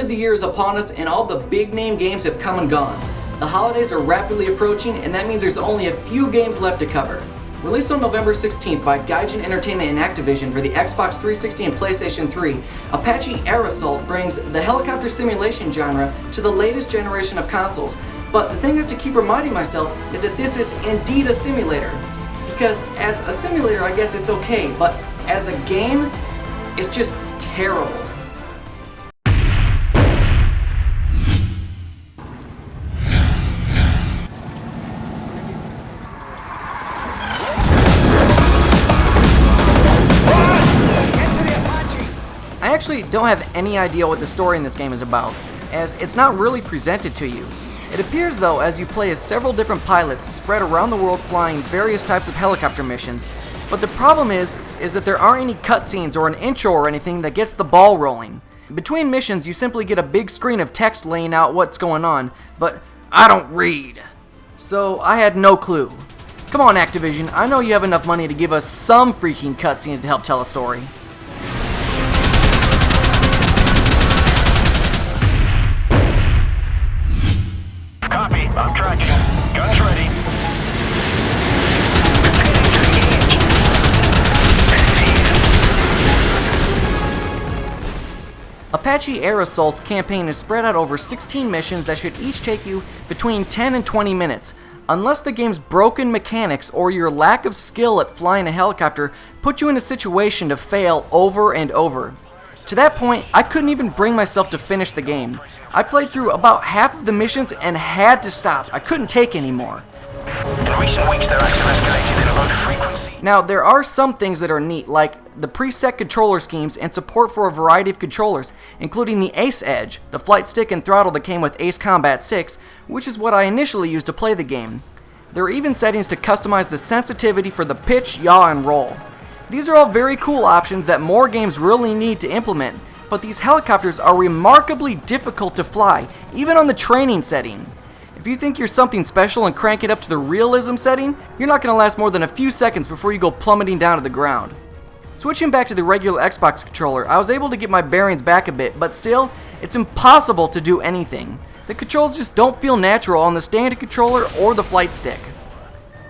of the year is upon us and all the big name games have come and gone. The holidays are rapidly approaching and that means there's only a few games left to cover. Released on November 16th by Gaijin Entertainment and Activision for the Xbox 360 and PlayStation 3, Apache Air Assault brings the helicopter simulation genre to the latest generation of consoles. But the thing I have to keep reminding myself is that this is indeed a simulator. Because as a simulator, I guess it's okay, but as a game, it's just terrible. I actually don't have any idea what the story in this game is about, as it's not really presented to you. It appears though as you play as several different pilots spread around the world flying various types of helicopter missions, but the problem is that there aren't any cutscenes or an intro or anything that gets the ball rolling. Between missions you simply get a big screen of text laying out what's going on, but I don't read. So I had no clue. Come on Activision, I know you have enough money to give us some freaking cutscenes to help tell a story. Copy. I'm tracking. Guns ready. Apache Air Assault's campaign is spread out over 16 missions that should each take you between 10 and 20 minutes, unless the game's broken mechanics or your lack of skill at flying a helicopter put you in a situation to fail over and over. To that point, I couldn't even bring myself to finish the game. I played through about half of the missions and had to stop. I couldn't take anymore. In recent weeks, they're actually escalating in low frequency. Now, there are some things that are neat, like the preset controller schemes and support for a variety of controllers, including the Ace Edge, the flight stick and throttle that came with Ace Combat 6, which is what I initially used to play the game. There are even settings to customize the sensitivity for the pitch, yaw, and roll. These are all very cool options that more games really need to implement, but these helicopters are remarkably difficult to fly, even on the training setting. If you think you're something special and crank it up to the realism setting, you're not going to last more than a few seconds before you go plummeting down to the ground. Switching back to the regular Xbox controller, I was able to get my bearings back a bit, but still, it's impossible to do anything. The controls just don't feel natural on the standard controller or the flight stick.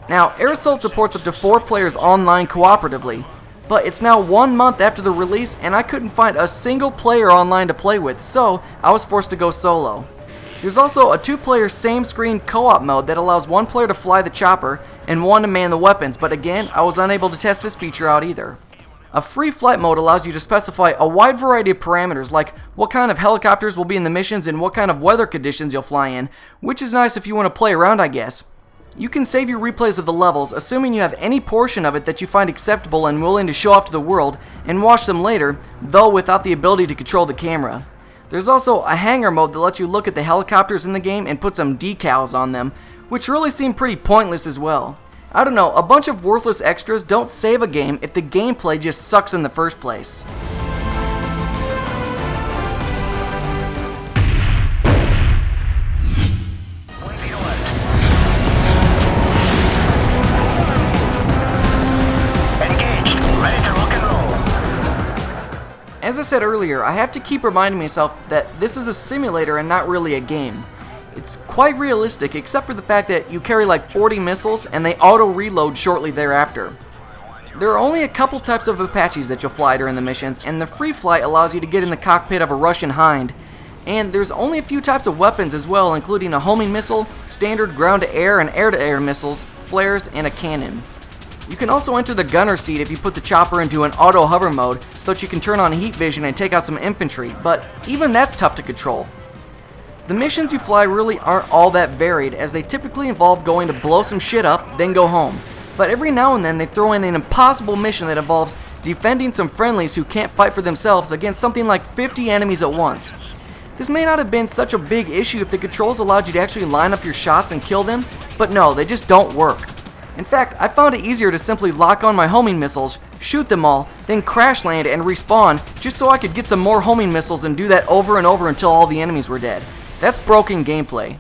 Now, Air Assault supports up to 4 players online cooperatively, but it's now 1 month after the release and I couldn't find a single player online to play with, so I was forced to go solo. There's also a 2-player same-screen co-op mode that allows 1 player to fly the chopper and 1 to man the weapons, but again, I was unable to test this feature out either. A free flight mode allows you to specify a wide variety of parameters like what kind of helicopters will be in the missions and what kind of weather conditions you'll fly in, which is nice if you want to play around, I guess. You can save your replays of the levels, assuming you have any portion of it that you find acceptable and willing to show off to the world, and watch them later, though without the ability to control the camera. There's also a hangar mode that lets you look at the helicopters in the game and put some decals on them, which really seem pretty pointless as well. I don't know, a bunch of worthless extras don't save a game if the gameplay just sucks in the first place. As I said earlier, I have to keep reminding myself that this is a simulator and not really a game. It's quite realistic except for the fact that you carry like 40 missiles and they auto-reload shortly thereafter. There are only a couple types of Apaches that you'll fly during the missions, and the free flight allows you to get in the cockpit of a Russian Hind. And there's only a few types of weapons as well, including a homing missile, standard ground-to-air and air-to-air missiles, flares, and a cannon. You can also enter the gunner seat if you put the chopper into an auto hover mode so that you can turn on heat vision and take out some infantry, but even that's tough to control. The missions you fly really aren't all that varied, as they typically involve going to blow some shit up, then go home. But every now and then they throw in an impossible mission that involves defending some friendlies who can't fight for themselves against something like 50 enemies at once. This may not have been such a big issue if the controls allowed you to actually line up your shots and kill them, but no, they just don't work. In fact, I found it easier to simply lock on my homing missiles, shoot them all, then crash land and respawn just so I could get some more homing missiles and do that over and over until all the enemies were dead. That's broken gameplay.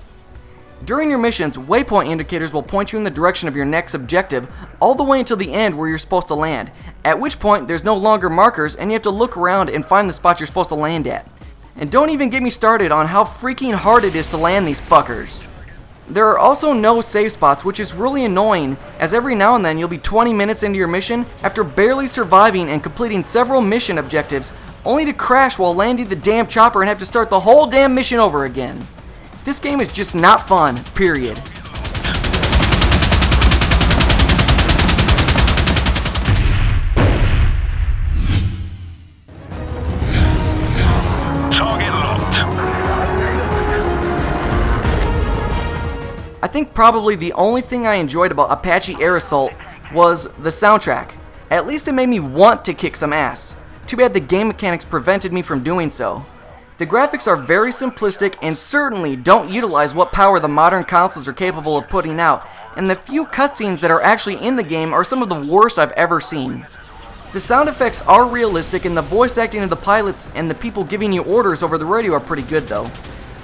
During your missions, waypoint indicators will point you in the direction of your next objective all the way until the end where you're supposed to land, at which point there's no longer markers and you have to look around and find the spot you're supposed to land at. And don't even get me started on how freaking hard it is to land these fuckers. There are also no save spots, which is really annoying, as every now and then you'll be 20 minutes into your mission after barely surviving and completing several mission objectives, only to crash while landing the damn chopper and have to start the whole damn mission over again. This game is just not fun, period. Target locked. I think probably the only thing I enjoyed about Apache Air Assault was the soundtrack. At least it made me want to kick some ass. Too bad the game mechanics prevented me from doing so. The graphics are very simplistic and certainly don't utilize what power the modern consoles are capable of putting out, and the few cutscenes that are actually in the game are some of the worst I've ever seen. The sound effects are realistic and the voice acting of the pilots and the people giving you orders over the radio are pretty good though.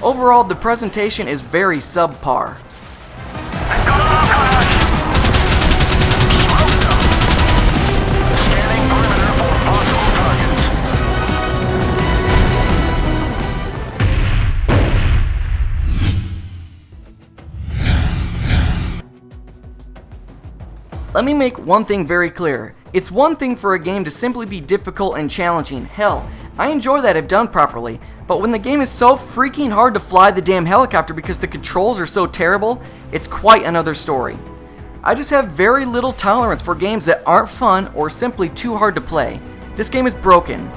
Overall, the presentation is very subpar. Scanning perimeter for possible targets. Let me make one thing very clear. It's one thing for a game to simply be difficult and challenging. Hell, I enjoy that if done properly, but when the game is so freaking hard to fly the damn helicopter because the controls are so terrible, it's quite another story. I just have very little tolerance for games that aren't fun or simply too hard to play. This game is broken.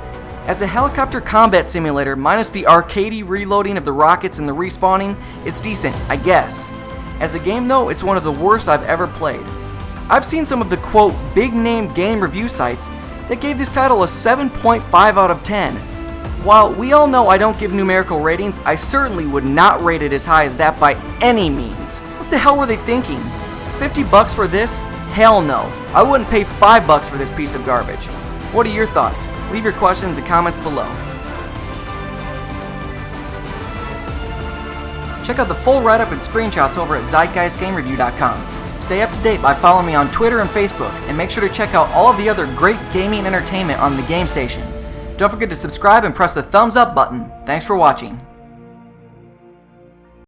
As a helicopter combat simulator, minus the arcadey reloading of the rockets and the respawning, it's decent, I guess. As a game though, it's one of the worst I've ever played. I've seen some of the quote big name game review sites that gave this title a 7.5 out of 10. While we all know I don't give numerical ratings, I certainly would not rate it as high as that by any means. What the hell were they thinking? $50 for this? Hell no. I wouldn't pay $5 for this piece of garbage. What are your thoughts? Leave your questions and comments below. Check out the full write-up and screenshots over at zeitgeistgamereview.com. Stay up to date by following me on Twitter and Facebook, and make sure to check out all of the other great gaming entertainment on the Game Station. Don't forget to subscribe and press the thumbs up button. Thanks for watching.